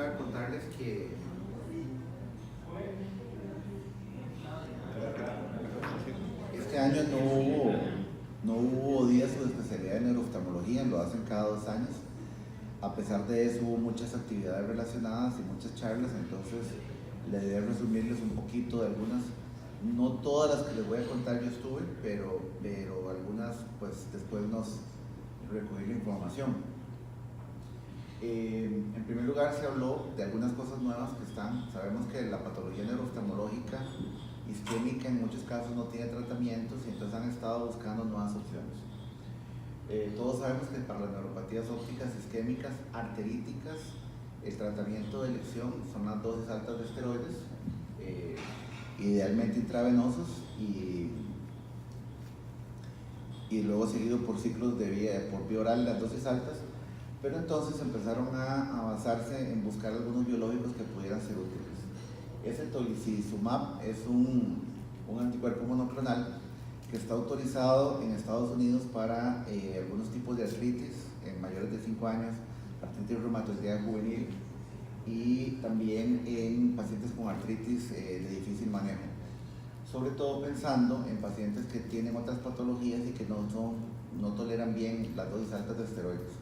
a contarles que este año no hubo días de especialidad de neurooftalmología, lo hacen cada 2 años. A pesar de eso hubo muchas actividades relacionadas y muchas charlas, entonces la idea es resumirles un poquito de algunas. No todas las que les voy a contar yo estuve, pero algunas pues después nos recogí la información. En primer lugar se habló de algunas cosas nuevas que están. Sabemos que la patología neurooftalmológica isquémica en muchos casos no tiene tratamientos y entonces han estado buscando nuevas opciones. Todos sabemos que para las neuropatías ópticas isquémicas arteríticas el tratamiento de elección son las dosis altas de esteroides, idealmente intravenosos y luego seguido por ciclos por vía oral las dosis altas, pero entonces empezaron a avanzarse en buscar algunos biológicos que pudieran ser útiles. Ese tolicizumab es un anticuerpo monoclonal que está autorizado en Estados Unidos para algunos tipos de artritis en mayores de 5 años, artritis reumatoidea juvenil y también en pacientes con artritis de difícil manejo, sobre todo pensando en pacientes que tienen otras patologías y que no toleran bien las dosis altas de esteroides.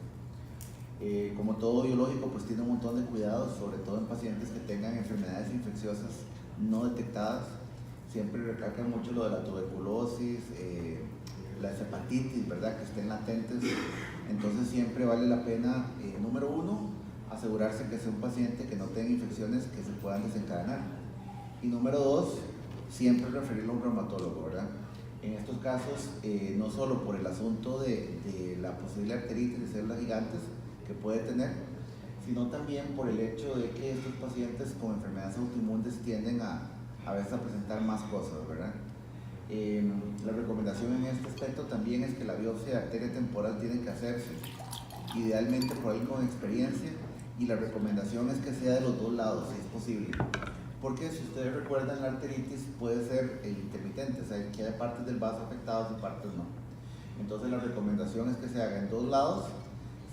Como todo biológico, pues tiene un montón de cuidados, sobre todo en pacientes que tengan enfermedades infecciosas no detectadas. Siempre recalcan mucho lo de la tuberculosis, las hepatitis, ¿verdad?, que estén latentes. Entonces siempre vale la pena, número uno, asegurarse que sea un paciente que no tenga infecciones que se puedan desencadenar. Y número dos, siempre referirlo a un reumatólogo, ¿verdad? En estos casos, no solo por el asunto de la posible arteritis de células gigantes que puede tener, sino también por el hecho de que estos pacientes con enfermedades autoinmunes tienden a veces a presentar más cosas, ¿verdad? La recomendación en este aspecto también es que la biopsia de arteria temporal tiene que hacerse, idealmente por alguien con experiencia, y la recomendación es que sea de los dos lados, si es posible. Porque si ustedes recuerdan, la arteritis puede ser intermitente, o sea, que hay partes del vaso afectadas y partes no. Entonces la recomendación es que se haga en dos lados.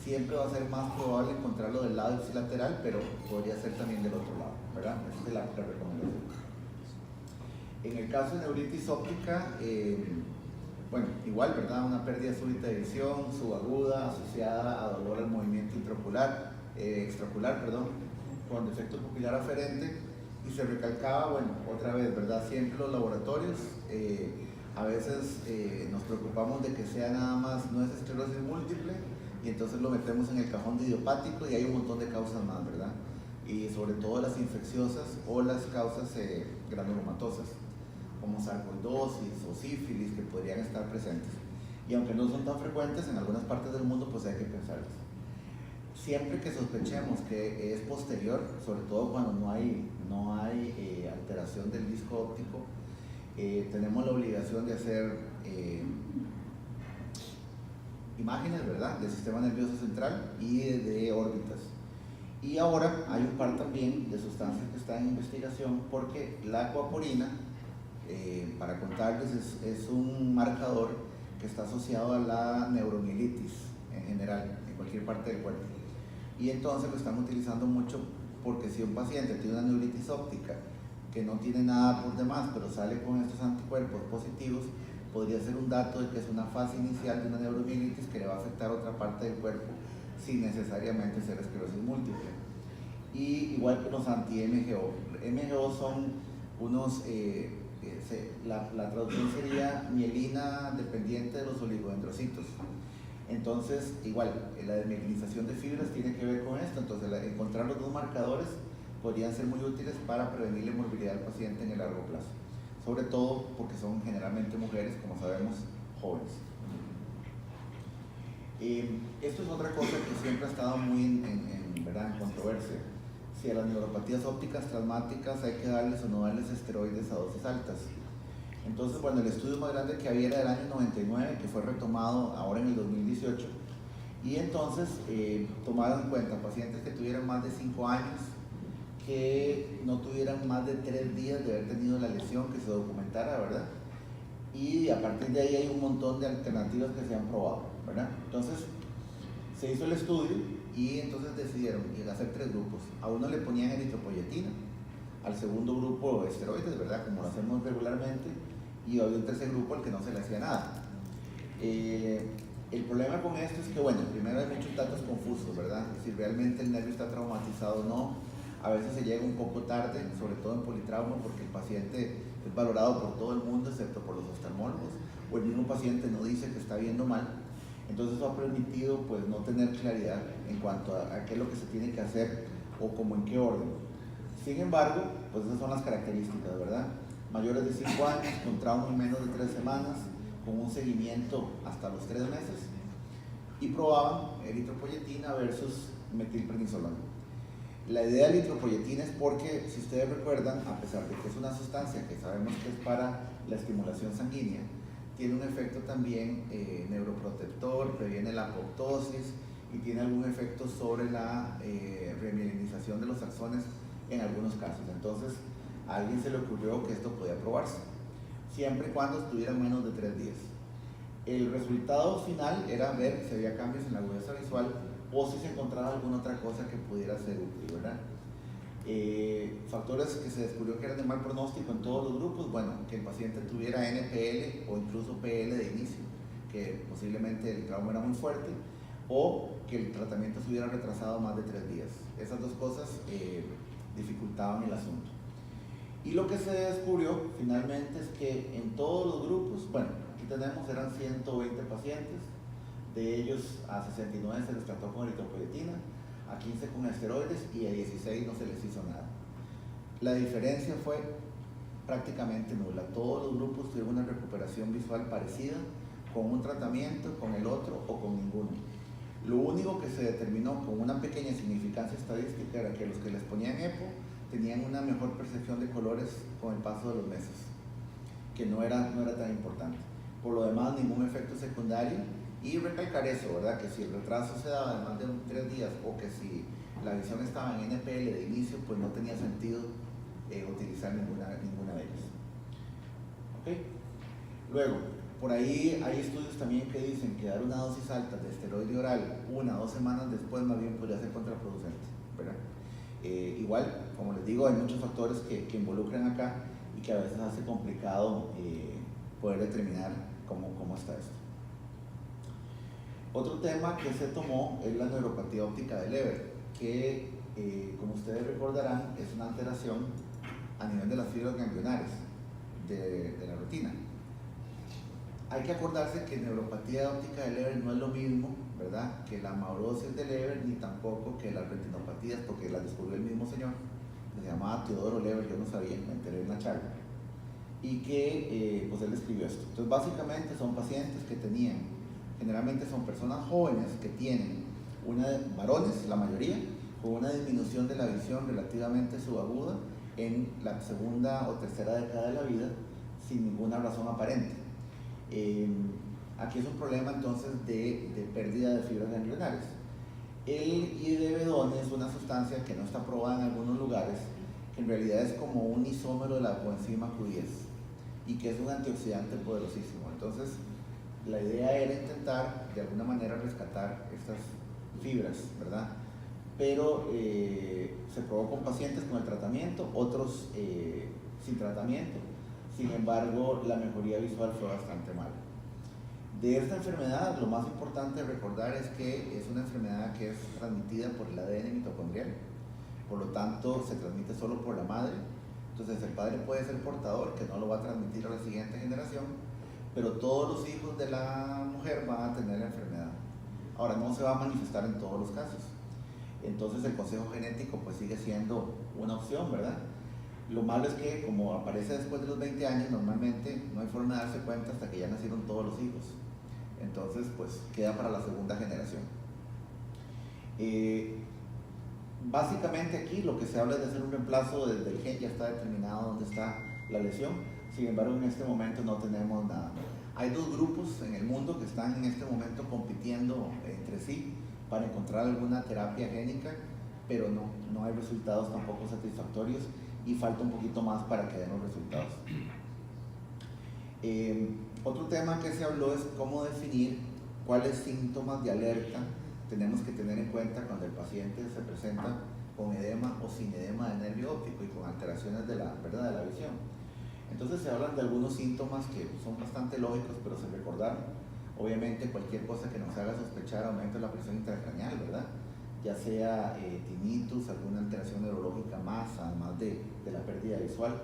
Siempre va a ser más probable encontrarlo del lado ipsilateral, pero podría ser también del otro lado, ¿verdad? Esa es la recomendación. En el caso de neuritis óptica, bueno, igual, ¿verdad? Una pérdida súbita de visión, subaguda, asociada a dolor al movimiento extraocular, con defecto pupilar aferente, y se recalcaba, bueno, otra vez, ¿verdad? Siempre los laboratorios, a veces nos preocupamos de que sea nada más, no es esclerosis múltiple, y entonces lo metemos en el cajón de idiopático y hay un montón de causas más, ¿verdad? Y sobre todo las infecciosas o las causas granulomatosas, como sarcoidosis o sífilis, que podrían estar presentes. Y aunque no son tan frecuentes en algunas partes del mundo, pues hay que pensarlas. Siempre que sospechemos que es posterior, sobre todo cuando no hay alteración del disco óptico, tenemos la obligación de hacer imágenes, ¿verdad?, del sistema nervioso central y de órbitas. Y ahora hay un par también de sustancias que están en investigación, porque la aquaporina, para contarles, es un marcador que está asociado a la neuromielitis en general, en cualquier parte del cuerpo. Y entonces lo están utilizando mucho porque si un paciente tiene una neuritis óptica que no tiene nada por demás, pero sale con estos anticuerpos positivos, podría ser un dato de que es una fase inicial de una neuromielitis que le va a afectar otra parte del cuerpo sin necesariamente ser esclerosis múltiple. Y igual que los anti-MGO. MGO son unos, la traducción sería mielina dependiente de los oligodendrocitos. Entonces, igual, la desmielinización de fibras tiene que ver con esto. Entonces, encontrar los dos marcadores podrían ser muy útiles para prevenir la morbilidad del paciente en el largo plazo, sobre todo porque son generalmente mujeres, como sabemos, jóvenes. Esto es otra cosa que siempre ha estado muy en controversia. Si a las neuropatías ópticas traumáticas hay que darles o no darles esteroides a dosis altas. Entonces, bueno, el estudio más grande que había era del año 99, que fue retomado ahora en el 2018, y entonces tomaron en cuenta pacientes que tuvieran más de 5 años, que no tuvieran más de 3 días de haber tenido la lesión, que se documentara, ¿verdad? Y a partir de ahí hay un montón de alternativas que se han probado, ¿verdad? Entonces, Se hizo el estudio y entonces decidieron hacer 3 grupos. A uno le ponían eritropoyetina, al segundo grupo esteroides, ¿verdad? Como lo hacemos regularmente, y había un tercer grupo al que no se le hacía nada. El problema con esto es que, bueno, primero hay muchos datos confusos, ¿verdad? Si realmente el nervio está traumatizado o no. A veces se llega un poco tarde, sobre todo en politrauma, porque el paciente es valorado por todo el mundo, excepto por los oftalmólogos, o el mismo paciente no dice que está viendo mal. Entonces eso ha permitido pues no tener claridad en cuanto a qué es lo que se tiene que hacer o como en qué orden. Sin embargo, pues esas son las características, ¿verdad? Mayores de 5 años, con trauma en menos de 3 semanas, con un seguimiento hasta los 3 meses, y probaban eritropoyetina versus metilprednisolona. La idea de la eritropoyetina es porque, si ustedes recuerdan, a pesar de que es una sustancia que sabemos que es para la estimulación sanguínea, tiene un efecto también neuroprotector, previene la apoptosis y tiene algún efecto sobre la remielinización de los axones en algunos casos. Entonces, a alguien se le ocurrió que esto podía probarse, siempre y cuando estuviera menos de 3 días. El resultado final era ver si había cambios en la agudeza visual o si se encontraba alguna otra cosa que pudiera ser útil, ¿verdad? Factores que se descubrió que eran de mal pronóstico en todos los grupos, bueno, que el paciente tuviera NPL o incluso PL de inicio, que posiblemente el trauma era muy fuerte, o que el tratamiento se hubiera retrasado más de 3 días. Esas dos cosas dificultaban el asunto. Y lo que se descubrió finalmente es que en todos los grupos, bueno, aquí tenemos, eran 120 pacientes, de ellos a 69 se les trató con eritropoyetina, a 15 con esteroides y a 16 no se les hizo nada. La diferencia fue prácticamente nula. Todos los grupos tuvieron una recuperación visual parecida, con un tratamiento, con el otro o con ninguno. Lo único que se determinó con una pequeña significancia estadística era que los que les ponían EPO tenían una mejor percepción de colores con el paso de los meses, que no era tan importante. Por lo demás, ningún efecto secundario. Y recalcar eso, ¿verdad? Que si el retraso se daba de más de 3 días o que si la visión estaba en NPL de inicio, pues no tenía sentido utilizar ninguna de ellas. ¿Okay? Luego, por ahí hay estudios también que dicen que dar una dosis alta de esteroide oral 1 o 2 semanas después más bien podría ser contraproducente, ¿verdad? Igual, como les digo, hay muchos factores que involucran acá y que a veces hace complicado poder determinar cómo está esto. Otro tema que se tomó es la neuropatía óptica de Leber, que como ustedes recordarán es una alteración a nivel de las fibras ganglionares de la retina. Hay que acordarse que neuropatía óptica de Leber no es lo mismo, ¿verdad?, que la maurosis de Leber, ni tampoco que las retinopatías, porque las descubrió el mismo señor, que se llamaba Teodoro Leber, yo no sabía, me enteré en la charla, y que pues él escribió esto. Entonces básicamente son pacientes que tenían, generalmente son personas jóvenes que tienen, varones la mayoría, con una disminución de la visión relativamente subaguda en la segunda o tercera década de la vida, sin ninguna razón aparente. Aquí es un problema entonces de pérdida de fibras ganglionares. El idevedón es una sustancia que no está probada en algunos lugares, que en realidad es como un isómero de la coenzima Q10 y que es un antioxidante poderosísimo. Entonces, la idea era intentar de alguna manera rescatar estas fibras, ¿verdad? Pero se probó con pacientes con el tratamiento, otros sin tratamiento. Sin embargo, la mejoría visual fue bastante mala. De esta enfermedad, lo más importante recordar es que es una enfermedad que es transmitida por el ADN mitocondrial, por lo tanto se transmite solo por la madre. Entonces el padre puede ser portador, que no lo va a transmitir a la siguiente generación, pero todos los hijos de la mujer van a tener la enfermedad. Ahora, no se va a manifestar en todos los casos. Entonces el consejo genético pues sigue siendo una opción, ¿verdad? Lo malo es que como aparece después de los 20 años, normalmente no hay forma de darse cuenta hasta que ya nacieron todos los hijos. Entonces pues queda para la segunda generación. Básicamente aquí lo que se habla es de hacer un reemplazo del gen, ya está determinado dónde está la lesión. Sin embargo, en este momento no tenemos nada. Hay 2 grupos en el mundo que están en este momento compitiendo entre sí para encontrar alguna terapia génica, pero no hay resultados tampoco satisfactorios y falta un poquito más para que den los resultados. Otro tema que se habló es cómo definir cuáles síntomas de alerta tenemos que tener en cuenta cuando el paciente se presenta con edema o sin edema del nervio óptico y con alteraciones de la, ¿verdad?, de la visión. Entonces se hablan de algunos síntomas que son bastante lógicos, pero se recordaron. Obviamente cualquier cosa que nos haga sospechar aumento de la presión intracraneal, ¿verdad? Ya sea tinnitus, alguna alteración neurológica más, además de la pérdida visual,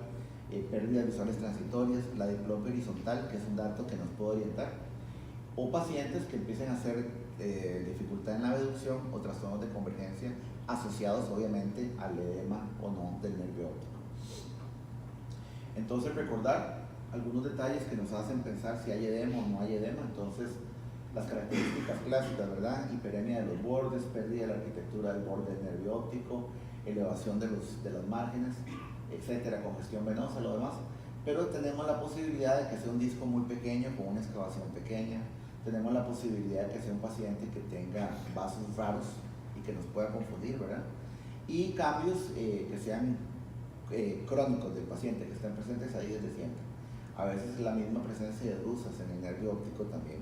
pérdidas visuales transitorias, la diplopia horizontal, que es un dato que nos puede orientar, o pacientes que empiecen a hacer dificultad en la abducción o trastornos de convergencia asociados obviamente al edema o no del nervio óptico. Entonces recordar algunos detalles que nos hacen pensar si hay edema o no hay edema. Entonces las características clásicas, ¿verdad? Hiperemia de los bordes, pérdida de la arquitectura del borde del nervio óptico, elevación de los márgenes, etcétera, congestión venosa, lo demás. Pero tenemos la posibilidad de que sea un disco muy pequeño con una excavación pequeña. Tenemos la posibilidad de que sea un paciente que tenga vasos raros y que nos pueda confundir, ¿verdad? Y cambios que sean crónicos del paciente, que están presentes ahí desde siempre. A veces la misma presencia de drusas en el nervio óptico también.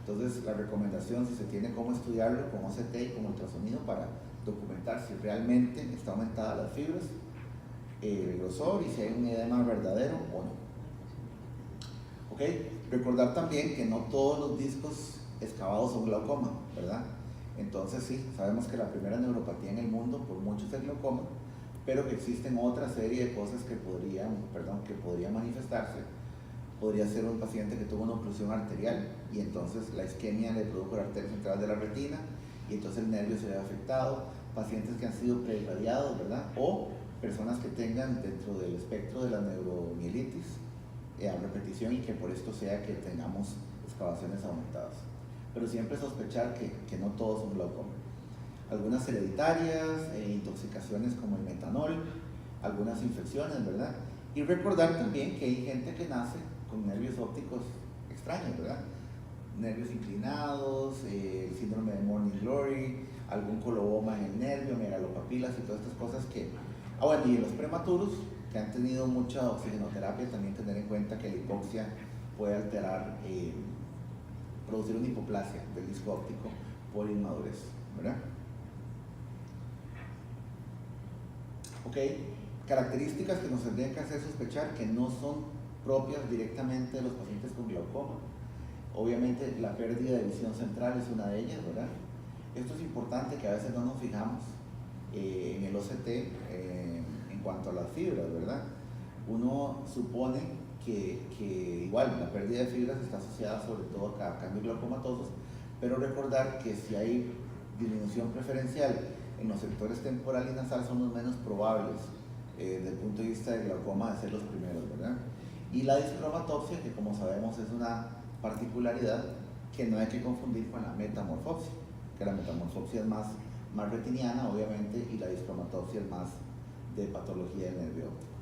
Entonces la recomendación, si se tiene cómo estudiarlo con OCT y con ultrasonido para documentar si realmente está aumentada las fibras, el grosor y si hay un edema verdadero o no. ¿Ok? Recordar también que no todos los discos excavados son glaucoma, ¿verdad? Entonces sí, sabemos que la primera neuropatía en el mundo por mucho es el glaucoma, pero que existen otra serie de cosas que podrían manifestarse. Podría ser un paciente que tuvo una oclusión arterial y entonces la isquemia le produjo la arteria central de la retina y entonces el nervio se ve afectado, pacientes que han sido preirradiados, ¿verdad? O personas que tengan dentro del espectro de la neuromielitis a repetición y que por esto sea que tengamos excavaciones aumentadas. Pero siempre sospechar que no todos son glaucoma. Algunas hereditarias, intoxicaciones como el metanol, algunas infecciones, ¿verdad? Y recordar también que hay gente que nace con nervios ópticos extraños, ¿verdad? Nervios inclinados, el síndrome de Morning Glory, algún coloboma en el nervio, megalopapilas y todas estas cosas que... bueno, y los prematuros que han tenido mucha oxigenoterapia, también tener en cuenta que la hipoxia puede alterar, producir una hipoplasia del disco óptico por inmadurez, ¿verdad? Ok, características que nos tendrían que hacer sospechar que no son propias directamente de los pacientes con glaucoma. Obviamente la pérdida de visión central es una de ellas, ¿verdad? Esto es importante que a veces no nos fijamos en el OCT en cuanto a las fibras, ¿verdad? Uno supone que igual la pérdida de fibras está asociada sobre todo a cambios glaucomatosos, pero recordar que si hay disminución preferencial en los sectores temporal y nasal son los menos probables desde el punto de vista del glaucoma de ser los primeros, ¿verdad? Y la discromatopsia, que como sabemos es una particularidad que no hay que confundir con la metamorfopsia, que la metamorfopsia es más retiniana, obviamente, y la discromatopsia es más de patología del nervio óptico.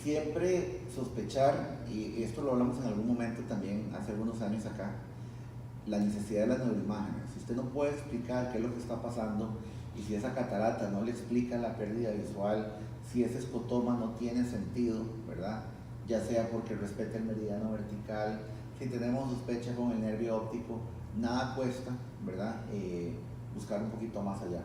Siempre sospechar, y esto lo hablamos en algún momento también hace algunos años acá, la necesidad de las neuroimágenes. Si usted no puede explicar qué es lo que está pasando y si esa catarata no le explica la pérdida visual, si ese escotoma no tiene sentido, ¿verdad? Ya sea porque respeta el meridiano vertical, si tenemos sospecha con el nervio óptico, nada cuesta, ¿verdad? Buscar un poquito más allá.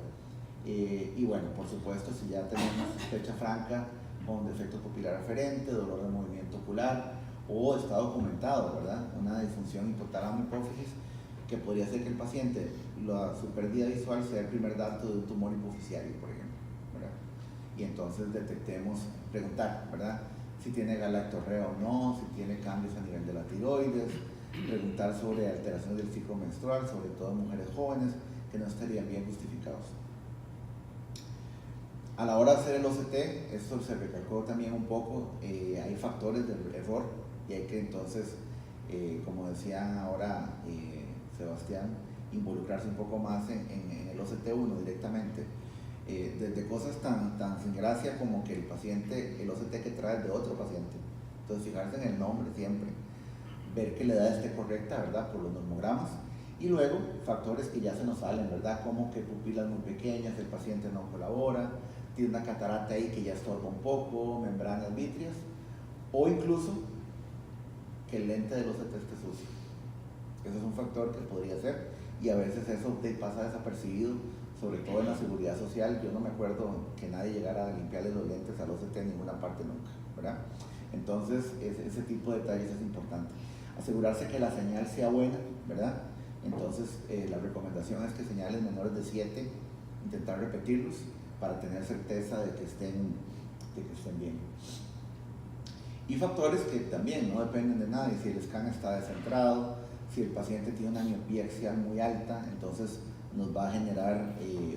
Y bueno, por supuesto, si ya tenemos sospecha franca con defecto pupilar aferente, dolor de movimiento ocular, o está documentado, ¿verdad? Una disfunción hipotálamo hipófisis, que podría ser que el paciente, su pérdida visual sea el primer dato de un tumor hipoficiario, por ejemplo, ¿verdad? Y entonces detectemos, preguntar, ¿verdad? Si tiene galactorrea o no, si tiene cambios a nivel de la tiroides, preguntar sobre alteraciones del ciclo menstrual, sobre todo en mujeres jóvenes, que no estarían bien justificados. A la hora de hacer el OCT, esto se recalcó también un poco, hay factores de error y hay que entonces, como decía ahora Sebastián, involucrarse un poco más en el OCT1 directamente, desde cosas tan sin gracia como que el paciente, el OCT que trae de otro paciente, entonces fijarse en el nombre siempre, ver que la edad esté correcta, ¿verdad?, por los normogramas, y luego factores que ya se nos salen, ¿verdad?, como que pupilas muy pequeñas, el paciente no colabora, tiene una catarata ahí que ya estorba un poco, membranas vítreas, o incluso que el lente del OCT esté sucio. Ese es un factor que podría ser, y a veces eso te pasa desapercibido, sobre todo en la seguridad social. Yo no me acuerdo que nadie llegara a limpiarle los lentes al OCT en ninguna parte nunca, ¿verdad? Entonces, ese tipo de detalles es importante. Asegurarse que la señal sea buena, ¿verdad? Entonces, la recomendación es que señales menores de 7, intentar repetirlos para tener certeza de que estén bien. Y factores que también no dependen de nadie. Si el scan está descentrado, si el paciente tiene una miopía axial muy alta, entonces nos va a generar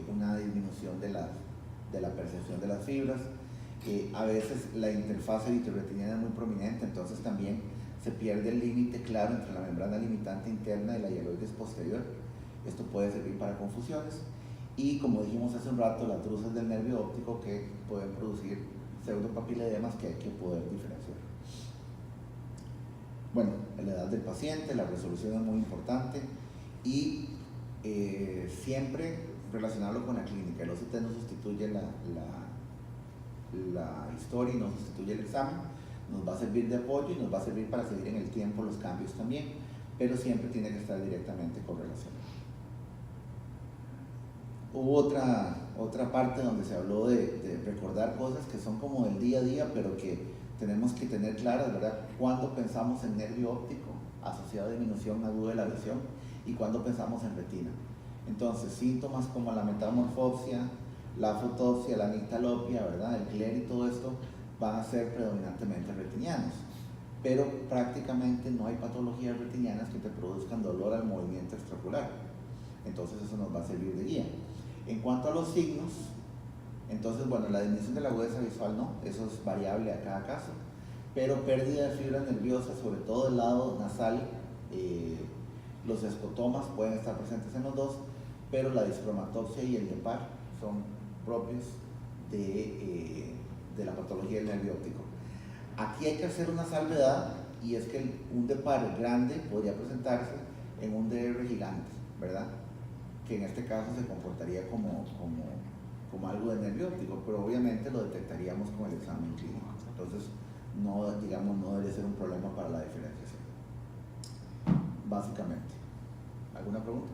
una disminución de la percepción de las fibras. A veces la interfaz eritroretiniana es muy prominente, entonces también se pierde el límite claro entre la membrana limitante interna y la hialoides posterior. Esto puede servir para confusiones. Y como dijimos hace un rato, las drusas del nervio óptico que pueden producir pseudopapiledemas que hay que poder diferenciar. Bueno, la edad del paciente, la resolución es muy importante, y siempre relacionarlo con la clínica. El OCT no sustituye la historia y no sustituye el examen, nos va a servir de apoyo y nos va a servir para seguir en el tiempo los cambios también, pero siempre tiene que estar directamente correlacionado. Hubo otra parte donde se habló de recordar cosas que son como del día a día, pero que tenemos que tener claras, ¿verdad? Cuando pensamos en nervio óptico asociado a disminución aguda de la visión y cuando pensamos en retina. Entonces, síntomas como la metamorfopsia, la fotopsia, la nictalopia, ¿verdad? El cler y todo esto van a ser predominantemente retinianos, pero prácticamente no hay patologías retinianas que te produzcan dolor al movimiento extraocular. Entonces eso nos va a servir de guía. En cuanto a los signos, entonces, bueno, la disminución de la agudeza visual no, eso es variable a cada caso, pero pérdida de fibra nerviosa, sobre todo del lado nasal, los escotomas pueden estar presentes en los dos, pero la discromatopsia y el DEPAR son propios de la patología del nervio óptico. Aquí hay que hacer una salvedad, y es que un DEPAR grande podría presentarse en un DR gigante, ¿verdad? Que en este caso se comportaría como algo de nervio óptico, pero obviamente lo detectaríamos con el examen clínico. Entonces, no debería ser un problema para la diferenciación. Básicamente. ¿Alguna pregunta?